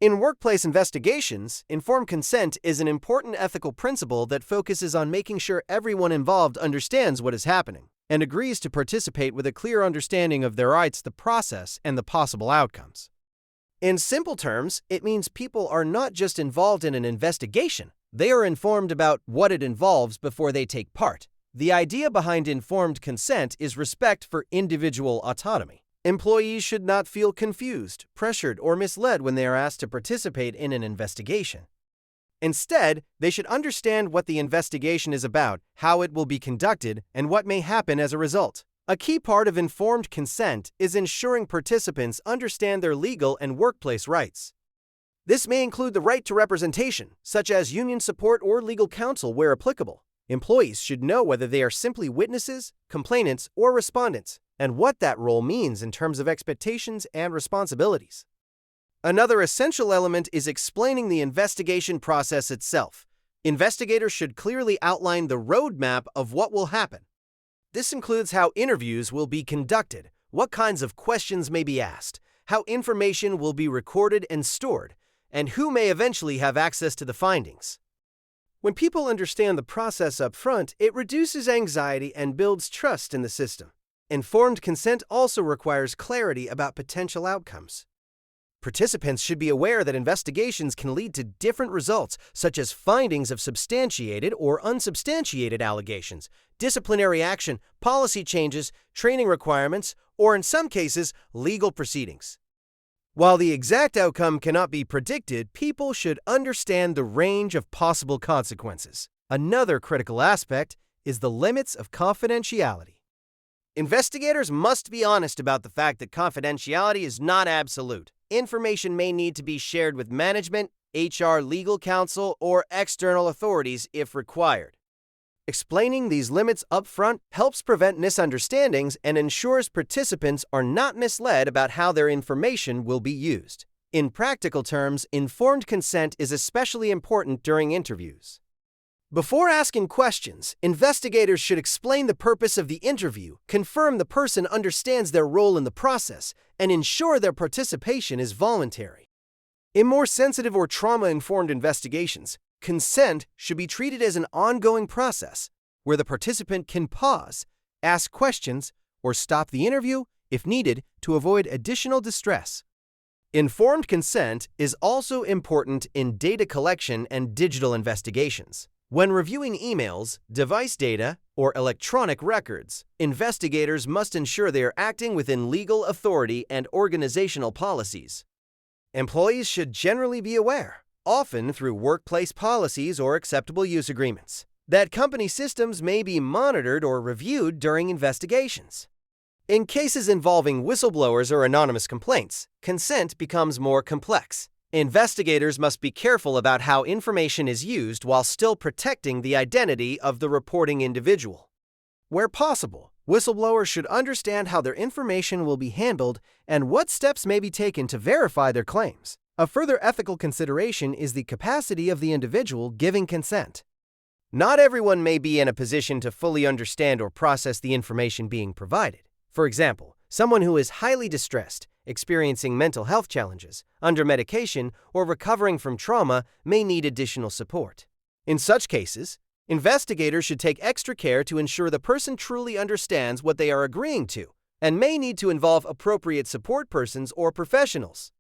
In workplace investigations, informed consent is an important ethical principle that focuses on making sure everyone involved understands what is happening and agrees to participate with a clear understanding of their rights, the process, and the possible outcomes. In simple terms, it means people are not just involved in an investigation, they are informed about what it involves before they take part. The idea behind informed consent is respect for individual autonomy. Employees should not feel confused, pressured, or misled when they are asked to participate in an investigation. Instead, they should understand what the investigation is about, how it will be conducted, and what may happen as a result. A key part of informed consent is ensuring participants understand their legal and workplace rights. This may include the right to representation, such as union support or legal counsel where applicable. Employees should know whether they are simply witnesses, complainants, or respondents, and what that role means in terms of expectations and responsibilities. Another essential element is explaining the investigation process itself. Investigators should clearly outline the roadmap of what will happen. This includes how interviews will be conducted, what kinds of questions may be asked, how information will be recorded and stored, and who may eventually have access to the findings. When people understand the process up front, it reduces anxiety and builds trust in the system. Informed consent also requires clarity about potential outcomes. Participants should be aware that investigations can lead to different results, such as findings of substantiated or unsubstantiated allegations, disciplinary action, policy changes, training requirements, or in some cases, legal proceedings. While the exact outcome cannot be predicted, people should understand the range of possible consequences. Another critical aspect is the limits of confidentiality. Investigators must be honest about the fact that confidentiality is not absolute. Information may need to be shared with management, HR, legal counsel, or external authorities if required. Explaining these limits upfront helps prevent misunderstandings and ensures participants are not misled about how their information will be used. In practical terms, informed consent is especially important during interviews. Before asking questions, investigators should explain the purpose of the interview, confirm the person understands their role in the process, and ensure their participation is voluntary. In more sensitive or trauma-informed investigations, consent should be treated as an ongoing process where the participant can pause, ask questions, or stop the interview if needed to avoid additional distress. Informed consent is also important in data collection and digital investigations. When reviewing emails, device data, or electronic records, investigators must ensure they are acting within legal authority and organizational policies. Employees should generally be aware, often through workplace policies or acceptable use agreements, that company systems may be monitored or reviewed during investigations. In cases involving whistleblowers or anonymous complaints, consent becomes more complex. Investigators must be careful about how information is used while still protecting the identity of the reporting individual. Where possible, whistleblowers should understand how their information will be handled and what steps may be taken to verify their claims. A further ethical consideration is the capacity of the individual giving consent. Not everyone may be in a position to fully understand or process the information being provided. For example, someone who is highly distressed, experiencing mental health challenges, under medication, or recovering from trauma may need additional support. In such cases, investigators should take extra care to ensure the person truly understands what they are agreeing to, and may need to involve appropriate support persons or professionals.